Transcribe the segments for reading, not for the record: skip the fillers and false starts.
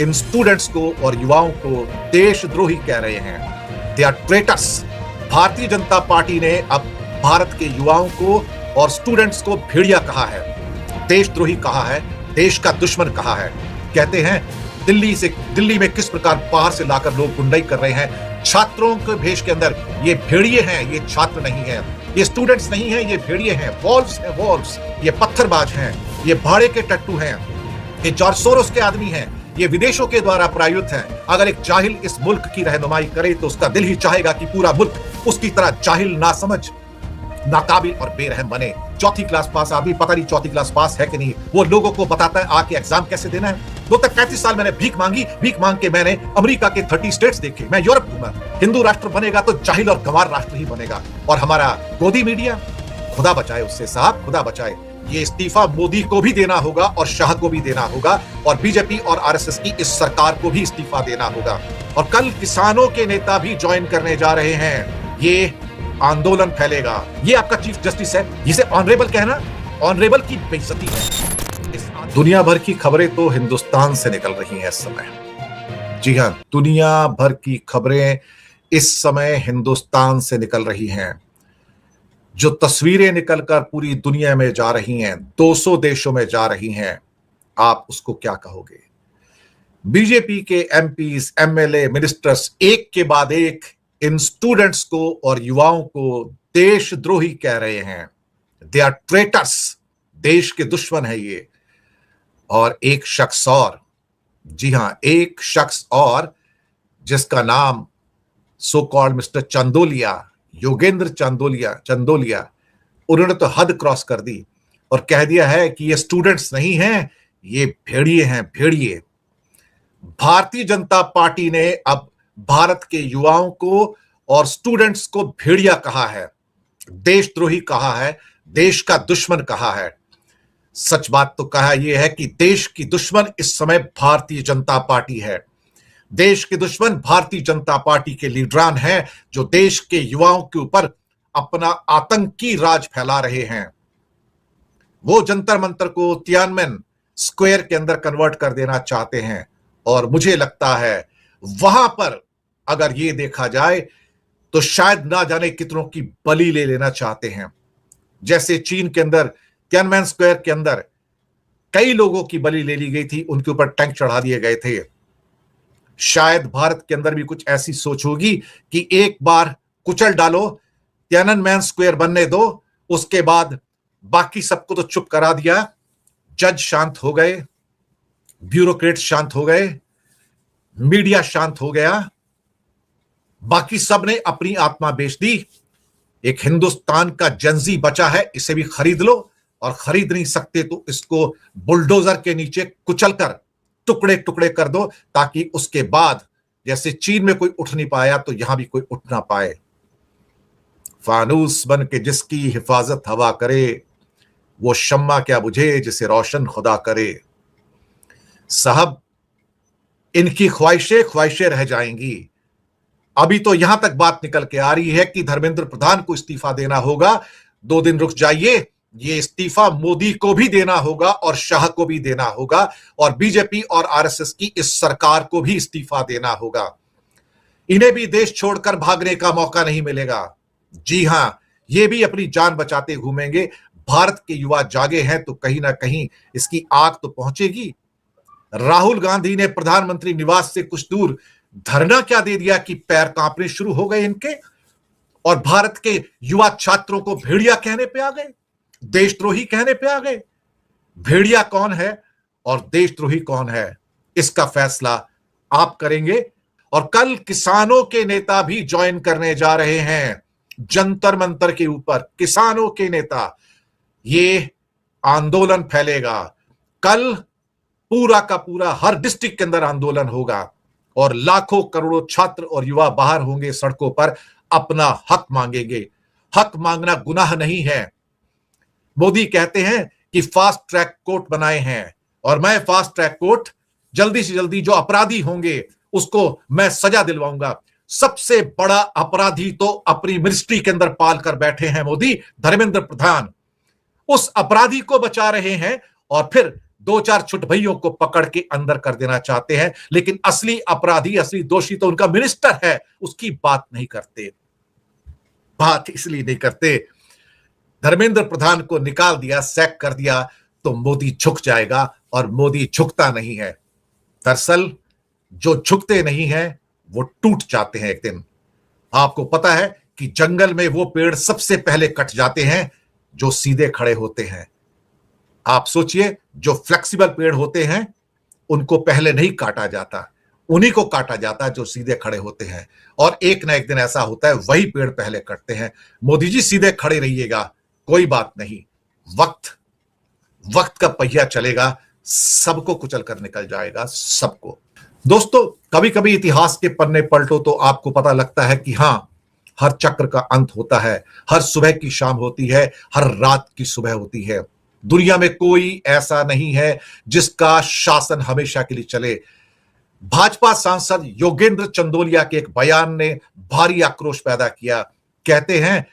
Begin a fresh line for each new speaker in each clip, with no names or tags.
इन students को और युवाओं को देशद्रोही कह रहे हैं। They are traitors. Bharatiya Janata party ने अब भारत के युवाओं को और स्टूडेंट्स को भेड़िया कहा है, देशद्रोही कहा है, देश का दुश्मन कहा है। कहते हैं दिल्ली में किस प्रकार बाहर से लाकर लोग गुंडाई कर रहे हैं छात्रों के भेष के अंदर। ये भेड़िए हैं, ये छात्र नहीं है, ये स्टूडेंट्स नहीं है, ये भेड़िए हैं, वॉल्व्स हैं, वॉल्व्स। ये पत्थरबाज हैं, ये भाड़े के टट्टू हैं, ये जॉर्ज सोरोस के आदमी हैं, ये विदेशों के द्वारा प्रायोजित हैं। अगर एक जाहिल इस मुल्क की रहनुमाई करे तो उसका दिल ही चाहेगा कि पूरा मुल्क उसकी तरह जाहिल, नासमझ, नाकाबिल और बेरहम बने। चौथी क्लास पास आदमी, पता नहीं चौथी क्लास पास है कि नहीं, वो लोगों को बताता है आके एग्जाम कैसे देना है। 35 साल मैंने भीख मांग के मैंने अमेरिका के 30 स्टेट्स देखे। मैं यूरोप घूमा। हिंदू राष्ट्र बनेगा तो जाहिल और गंवार राष्ट्र ही बनेगा। और हमारा गोदी मीडिया, खुदा बचाए उससे साहब, खुदा बचाए। ये इस्तीफा मोदी को भी देना होगा और शाह को भी देना होगा और बीजेपी और आरएसएस की इस सरकार को भी इस्तीफा देना होगा। और कल किसानों के नेता भी ज्वाइन करने जा रहे हैं। ये आंदोलन फैलेगा। ये आपका चीफ जस्टिस है, जिसे ऑनरेबल कहना ऑनरेबल की बेइज्जती है। दुनिया भर की खबरें तो हिंदुस्तान से निकल रही हैं इस समय। जी हां, दुनिया भर की खबरें इस समय हिंदुस्तान से निकल रही हैं। जो तस्वीरें निकलकर पूरी दुनिया में जा रही हैं, 200 देशों में जा रही हैं, आप उसको क्या कहोगे? बीजेपी के एमपीज, एमएलए, मिनिस्टर्स एक के बाद एक इन स्टूडेंट्स को और युवाओं को देशद्रोही कह रहे हैं। दे आर ट्रेटर्स, देश के दुश्मन है ये। और एक शख्स और, जी हां, एक शख्स और जिसका नाम so called mister Chandolia, Yogendra Chandolia, उन्होंने तो हद क्रॉस कर दी और कह दिया है कि ये स्टूडेंट्स नहीं हैं, ये भेड़िए हैं, भेड़िए। भारतीय जनता पार्टी ने अब भारत के युवाओं को और स्टूडेंट्स को भेड़िया कहा है, देशद्रोही कहा है, देश का दुश्मन कहा है। सच बात तो कहा यह है कि देश की दुश्मन इस समय भारतीय जनता पार्टी है। देश के दुश्मन भारतीय जनता पार्टी के लीडरान हैं जो देश के युवाओं के ऊपर अपना आतंकी राज फैला रहे हैं। वो जंतर मंतर को तियानमेन स्क्वायर के अंदर कन्वर्ट कर देना चाहते हैं और मुझे लगता है वहां पर अगर ये देखा जाए तो शायद ना जाने कितनों की बलि ले लेना चाहते हैं। जैसे चीन के अंदर तियानमेन स्क्वायर के अंदर कई लोगों की बलि ले ली गई थी, उनके ऊपर टैंक चढ़ा दिए गए थे। शायद भारत के अंदर भी कुछ ऐसी सोच होगी कि एक बार कुचल डालो, तियानमेन स्क्वायर बनने दो, उसके बाद बाकी सबको तो चुप करा दिया, जज शांत हो गए, ब्यूरोक्रेट शांत हो गए, मीडिया शांत हो गया, बाकी सब ने अपनी आत्मा बेच दी। एक हिंदुस्तान का जनजी बचा है, इसे भी खरीद लो, और खरीद नहीं सकते तो इसको बुलडोजर के नीचे कुचलकर टुकड़े टुकड़े कर दो, ताकि उसके बाद जैसे चीन में कोई उठ नहीं पाया तो यहां भी कोई उठ ना पाए। फानूस बन के जिसकी हिफाजत हवा करे, वो शम्मा क्या बुझे जिसे रोशन खुदा करे। साहब, इनकी ख्वाहिशें रह जाएंगी। अभी तो यहां तक बात निकल के आ रही है कि धर्मेंद्र प्रधान को इस्तीफा देना होगा। 2 दिन रुक जाइए, ये इस्तीफा मोदी को भी देना होगा और शाह को भी देना होगा और बीजेपी और आरएसएस की इस सरकार को भी इस्तीफा देना होगा। इन्हें भी देश छोड़कर भागने का मौका नहीं मिलेगा। जी हां, ये भी अपनी जान बचाते घूमेंगे। भारत के युवा जागे हैं तो कहीं ना कहीं इसकी आग तो पहुंचेगी। राहुल गांधी ने प्रधानमंत्री निवास से कुछ दूर धरना क्या दे दिया कि पैर कांपने शुरू हो गए इनके, और भारत के युवा छात्रों को भेड़िया कहने पे आ गए, देशद्रोही कहने पे आ गए। भेड़िया कौन है और देशद्रोही कौन है, इसका फैसला आप करेंगे। और कल किसानों के नेता भी ज्वाइन करने जा रहे हैं जंतर मंतर के ऊपर। किसानों के नेता, ये आंदोलन फैलेगा कल, पूरा का पूरा हर डिस्ट्रिक्ट के अंदर आंदोलन होगा और लाखों करोड़ों छात्र और युवा बाहर होंगे सड़कों पर, अपना हक मांगेंगे। हक मांगना गुनाह नहीं है। मोदी कहते हैं कि फास्ट ट्रैक कोर्ट बनाए हैं और मैं फास्ट ट्रैक कोर्ट जल्दी से जल्दी जो अपराधी होंगे उसको मैं सजा दिलवाऊंगा। सबसे बड़ा अपराधी तो अपनी मिनिस्ट्री के अंदर पाल कर बैठे हैं मोदी, धर्मेंद्र प्रधान। उस अपराधी को बचा रहे हैं और फिर दो चार छुटभइयों को पकड़ के अंदर कर देना चाहते हैं, लेकिन असली अपराधी, असली दोषी तो उनका मिनिस्टर है, उसकी बात नहीं करते। बात इसलिए नहीं करते, धर्मेंद्र प्रधान को निकाल दिया, सैक कर दिया तो मोदी झुक जाएगा, और मोदी झुकता नहीं है। दरअसल जो झुकते नहीं हैं वो टूट जाते हैं एक दिन। आपको पता है कि जंगल में वो पेड़ सबसे पहले कट जाते हैं जो सीधे खड़े होते हैं। आप सोचिए, जो फ्लेक्सिबल पेड़ होते हैं उनको पहले नहीं काटा जाता, उन्हीं को काटा जाता है जो सीधे खड़े होते हैं। और एक ना एक दिन ऐसा होता है, वही पेड़ पहले कटते हैं। मोदी जी सीधे खड़े रहिएगा, कोई बात नहीं, वक्त का पहिया चलेगा, सबको कुचल कर निकल जाएगा, सबको। दोस्तों, कभी कभी इतिहास के पन्ने पलटो तो आपको पता लगता है कि हां, हर चक्र का अंत होता है, हर सुबह की शाम होती है, हर रात की सुबह होती है। दुनिया में कोई ऐसा नहीं है जिसका शासन हमेशा के लिए चले। भाजपा सांसद योगेंद्र चंदोलिया के एक बयान ने भारी आक्रोश पैदा किया। कहते हैं,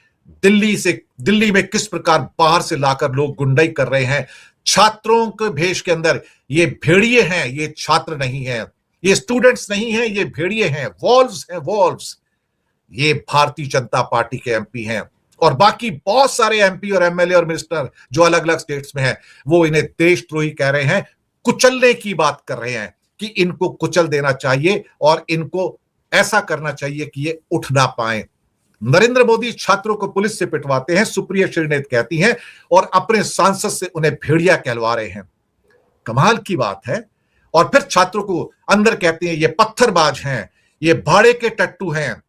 दिल्ली में किस प्रकार बाहर से लाकर लोग गुंडाई कर रहे हैं, छात्रों के भेष के अंदर। ये भेड़िए हैं, ये छात्र नहीं हैं, ये स्टूडेंट्स नहीं हैं, ये भेड़िए हैं, वॉल्व्स हैं, वॉल्व्स। ये भारतीय जनता पार्टी के एमपी हैं, और बाकी बहुत सारे एमपी और एमएलए और मिनिस्टर जो अलग अलग स्टेट्स में हैं, वो इन्हें देशद्रोही कह रहे हैं, कुचलने की बात कर रहे हैं कि इनको कुचल देना चाहिए और इनको ऐसा करना चाहिए कि ये उठ ना पाए। नरेंद्र मोदी छात्रों को पुलिस से पिटवाते हैं, सुप्रिया श्रीनेत कहती हैं, और अपने सांसद से उन्हें भेड़िया कहलवा रहे हैं। कमाल की बात है। और फिर छात्रों को अंदर कहते हैं ये पत्थरबाज हैं, ये भाड़े के टट्टू हैं,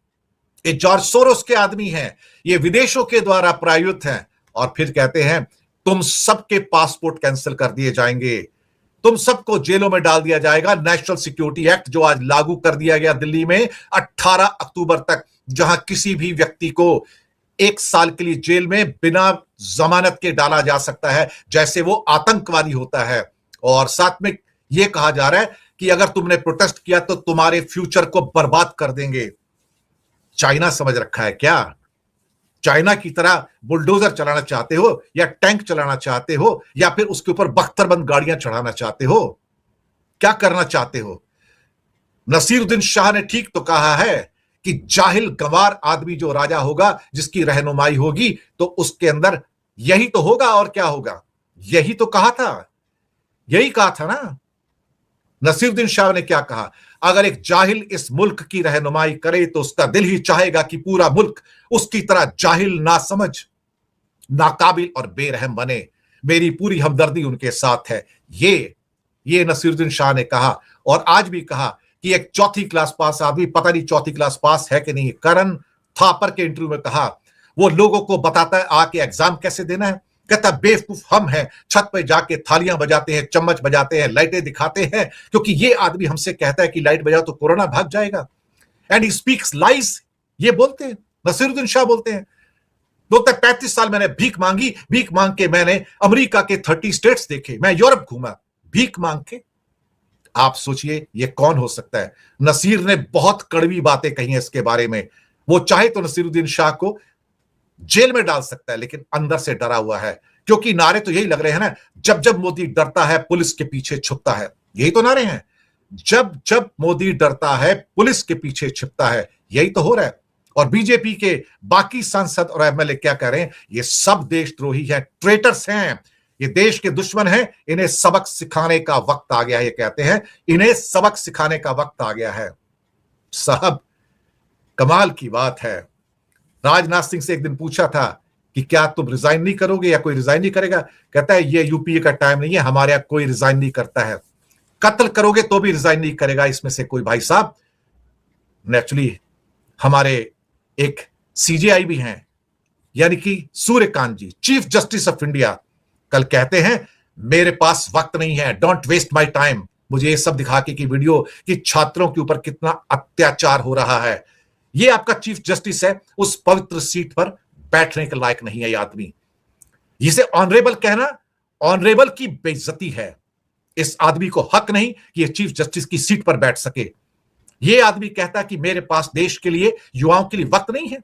ये जॉर्ज सोरोस के आदमी हैं, ये विदेशों के द्वारा प्रायोजित हैं। और फिर कहते हैं तुम सबके पासपोर्ट कैंसिल कर दिए जाएंगे, तुम सबको जेलों में डाल दिया जाएगा। नेशनल सिक्योरिटी एक्ट जो आज लागू कर दिया गया दिल्ली में 18 अक्टूबर तक, जहां किसी भी व्यक्ति को 1 साल के लिए जेल में बिना जमानत के डाला जा सकता है, जैसे वो आतंकवादी होता है। और साथ में यह कहा जा रहा है कि अगर तुमने प्रोटेस्ट किया तो तुम्हारे फ्यूचर को बर्बाद कर देंगे। चाइना समझ रखा है क्या? चाइना की तरह बुलडोजर चलाना चाहते हो, या टैंक चलाना चाहते हो, या फिर उसके ऊपर बख्तरबंद गाड़ियां चढ़ाना चाहते हो? क्या करना चाहते हो? नसीरुद्दीन शाह ने ठीक तो कहा है कि जाहिल गंवार आदमी जो राजा होगा, जिसकी रहनुमाई होगी, तो उसके अंदर यही तो होगा, और क्या होगा? यही तो कहा था, यही कहा था ना। नसीरुद्दीन शाह ने क्या कहा? अगर एक जाहिल इस मुल्क की रहनुमाई करे तो उसका दिल ही चाहेगा कि पूरा मुल्क उसकी तरह जाहिल, नासमझ, नाकाबिल और बेरहम बने। मेरी पूरी हमदर्दी उनके साथ है। ये नसीरुद्दीन शाह ने कहा, और आज भी कहा कि एक 4th क्लास पास आदमी, पता नहीं 4th क्लास पास है कि नहीं, करण थापर के इंटरव्यू में कहा, वो लोगों को बताता है आके एग्जाम कैसे देना है। कहता बेवकूफ हम हैं, छत पे जाके थालियां बजाते हैं, चम्मच बजाते हैं, लाइटें दिखाते हैं, क्योंकि ये आदमी हमसे कहता है कि लाइट बजाओ तो कोरोना भाग जाएगा। And he speaks lies. ये बोलते हैं, नसीरुद्दीन शाह बोलते हैं। 35 साल मैंने भीख मांगी, भीख मांग के मैंने अमेरिका के 30 स्टेट्स देखे, मैं यूरोप घूमा भीख मांग के। आप सोचिए ये कौन हो सकता है? नसीर ने बहुत कड़वी बातें कही हैं इसके बारे में। वो चाहे तो नसीरुद्दीन शाह को जेल में डाल सकता है, लेकिन अंदर से डरा हुआ है, क्योंकि नारे तो यही लग रहे हैं ना, जब जब मोदी डरता है पुलिस के पीछे छुपता है। यही तो नारे हैं, जब जब मोदी डरता है पुलिस के पीछे छिपता है। यही तो हो रहा है। और बीजेपी के बाकी सांसद और एमएलए क्या कह रहे हैं? ये सब देशद्रोही हैं, ट्रेटर्स हैं, ये देश के दुश्मन हैं, इन्हें सबक सिखाने का वक्त आ गया है। ये कहते हैं इन्हें सबक सिखाने का वक्त आ गया है। साहब, कमाल की बात है। राजनाथ सिंह से एक दिन पूछा था कि क्या तुम रिजाइन नहीं करोगे या कोई रिजाइन नहीं करेगा? कहता है ये यूपीए का टाइम नहीं है, हमारे यहां कोई रिजाइन नहीं करता है। कत्ल करोगे तो भी रिजाइन नहीं करेगा इसमें से कोई भाई साहब। नेचुरली हमारे एक सीजेआई भी हैं, यानी कि सूर्यकांत जी, चीफ जस्टिस ऑफ इंडिया, कल कहते हैं मेरे पास वक्त नहीं है, डोंट वेस्ट माय टाइम। मुझे ये सब दिखा के की वीडियो कि छात्रों के ऊपर कितना अत्याचार हो रहा है। ये आपका चीफ जस्टिस है, उस पवित्र सीट पर बैठने के लायक नहीं है ये आदमी। इसे ऑनरेबल कहना ऑनरेबल की बेइज्जती है। इस आदमी को हक नहीं कि ये चीफ जस्टिस की सीट पर बैठ सके। ये आदमी कहता है कि मेरे पास देश के लिए, युवाओं के लिए वक्त नहीं है।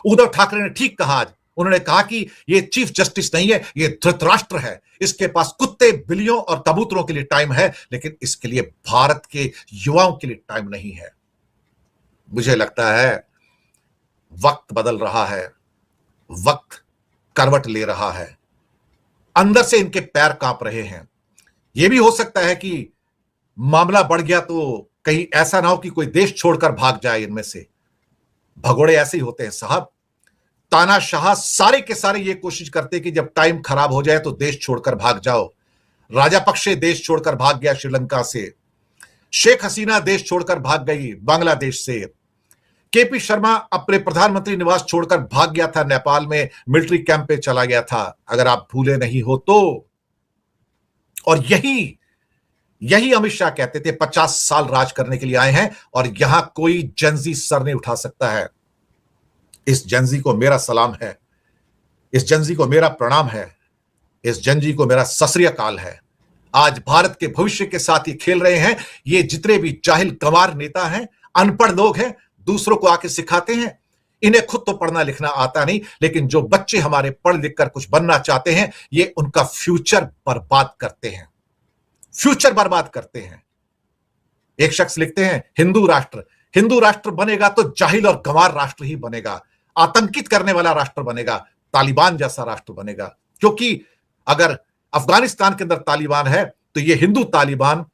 उद्धव ठाकरे ने ठीक कहा आज, उन्होंने कहा कि ये चीफ जस्टिस नहीं है, ये धृतराष्ट्र है, इसके पास कुत्ते बिल्लियों और कबूतरों के लिए टाइम है, लेकिन इसके लिए भारत के युवाओं के लिए टाइम नहीं है। मुझे लगता है वक्त बदल रहा है, वक्त करवट ले रहा है, अंदर से इनके पैर कांप रहे हैं। यह भी हो सकता है कि मामला बढ़ गया तो कहीं ऐसा ना हो कि कोई देश छोड़कर भाग जाए इनमें से। भगोड़े ऐसे ही होते हैं साहब। तानाशाह सारे के सारे ये कोशिश करते कि जब टाइम खराब हो जाए तो देश छोड़कर भाग जाओ। राजापक्षे देश छोड़कर भाग गया श्रीलंका से, शेख हसीना देश छोड़कर भाग गई बांग्लादेश से, केपी शर्मा अपने प्रधानमंत्री निवास छोड़कर भाग गया था, नेपाल में मिलिट्री कैंप पे चला गया था, अगर आप भूले नहीं हो तो। और यही अमित शाह कहते थे 50 साल राज करने के लिए आए हैं और यहां कोई जेंजी सर नहीं उठा सकता है। इस जेंजी को मेरा सलाम है, इस जेंजी को मेरा प्रणाम है, इस जेंजी को मेरा सत श्री अकाल है। आज भारत के भविष्य के साथ ये खेल रहे हैं। ये जितने भी जाहिल गंवार नेता हैं, अनपढ़ लोग हैं, दूसरों को आके सिखाते हैं। इन्हें खुद तो पढ़ना लिखना आता नहीं, लेकिन जो बच्चे हमारे पढ़ लिख कर कुछ बनना चाहते हैं, ये उनका फ्यूचर बर्बाद करते हैं, फ्यूचर बर्बाद करते हैं। एक शख्स लिखते हैं हिंदू राष्ट्र बनेगा तो जाहिल और गंवार राष्ट्र ही बनेगा, आतंकित करने वाला राष्ट्र बनेगा, तालिबान जैसा राष्ट्र बनेगा। क्योंकि अगर अफगानिस्तान के अंदर तालिबान है तो यह हिंदू तालिबान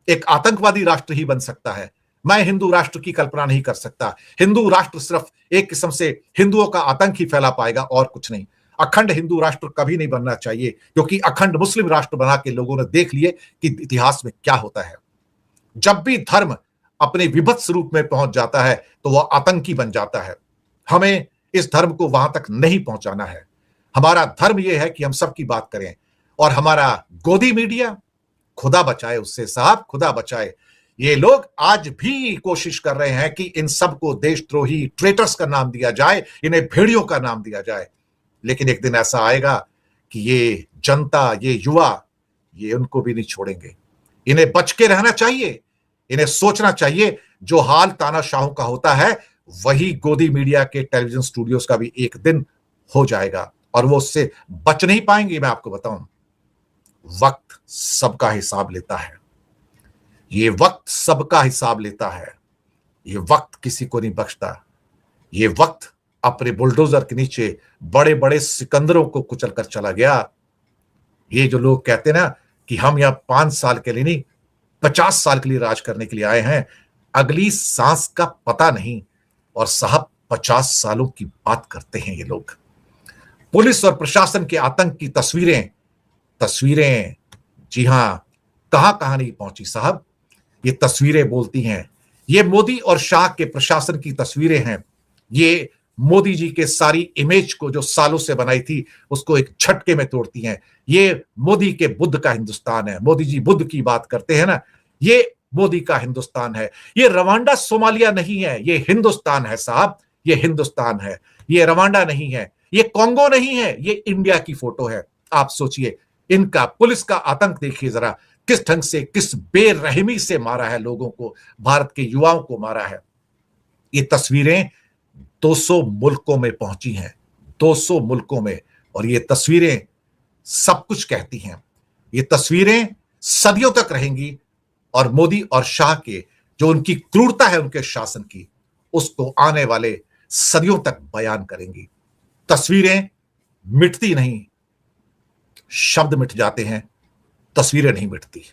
एक आतंकवादी राष्ट्र ही बन सकता है। मैं हिंदू राष्ट्र की कल्पना नहीं कर सकता। हिंदू राष्ट्र सिर्फ एक किस्म से हिंदुओं का आतंक ही फैला पाएगा और कुछ नहीं। अखंड हिंदू राष्ट्र कभी नहीं बनना चाहिए, क्योंकि अखंड मुस्लिम राष्ट्र बना के लोगों ने देख लिए कि इतिहास में क्या होता है। जब भी धर्म अपने विभत्स रूप में पहुंच जाता है तो वह आतंकी बन जाता है। हमें इस धर्म को वहां तक नहीं पहुंचाना है। हमारा धर्म यह है कि हम सबकी बात करें। और हमारा गोदी मीडिया, खुदा बचाए उससे साहब, खुदा बचाए। ये लोग आज भी कोशिश कर रहे हैं कि इन सबको देशद्रोही, ट्रेटर्स का नाम दिया जाए, इन्हें भेड़ियों का नाम दिया जाए। लेकिन एक दिन ऐसा आएगा कि ये जनता, ये युवा, ये उनको भी नहीं छोड़ेंगे। इन्हें बच के रहना चाहिए, इन्हें सोचना चाहिए जो हाल तानाशाहों का होता है वही गोदी मीडिया के टेलीविजन स्टूडियोज का भी एक दिन हो जाएगा, और वो उससे बच नहीं पाएंगे। मैं आपको बताऊं, वक्त सबका हिसाब लेता है। ये वक्त सबका हिसाब लेता है। ये वक्त किसी को नहीं बख्शता। ये वक्त अपने बुलडोजर के नीचे बड़े बड़े सिकंदरों को कुचल कर चला गया। ये जो लोग कहते हैं ना कि हम यहां 5 साल के लिए नहीं 50 साल के लिए राज करने के लिए आए हैं, अगली सांस का पता नहीं। और साहब 50 सालों की बात करते हैं ये लोग। पुलिस और प्रशासन के आतंक की तस्वीरें जी हां, कहां कहां नहीं पहुंची साहब। ये तस्वीरें बोलती हैं। ये मोदी और शाह के प्रशासन की तस्वीरें हैं। ये मोदी जी के सारी इमेज को जो सालों से बनाई थी उसको एक झटके में तोड़ती हैं। ये मोदी के बुद्ध का हिंदुस्तान है। मोदी जी बुद्ध की बात करते हैं ना, ये मोदी का हिंदुस्तान है। ये रवांडा सोमालिया नहीं है, ये हिंदुस्तान है साहब, ये हिंदुस्तान है। ये रवांडा नहीं है, ये कॉन्गो नहीं है, ये इंडिया की फोटो है। आप सोचिए, इनका पुलिस का आतंक देखिए जरा, किस ढंग से, किस बेरहमी से मारा है लोगों को, भारत के युवाओं को मारा है। ये तस्वीरें 200 मुल्कों में पहुंची हैं, 200 मुल्कों में। और ये तस्वीरें सब कुछ कहती हैं। ये तस्वीरें सदियों तक रहेंगी और मोदी और शाह के जो उनकी क्रूरता है उनके शासन की, उसको आने वाले सदियों तक बयान करेंगी। तस्वीरें मिटती नहीं, शब्द मिट जाते हैं, तस्वीरें नहीं मिटती।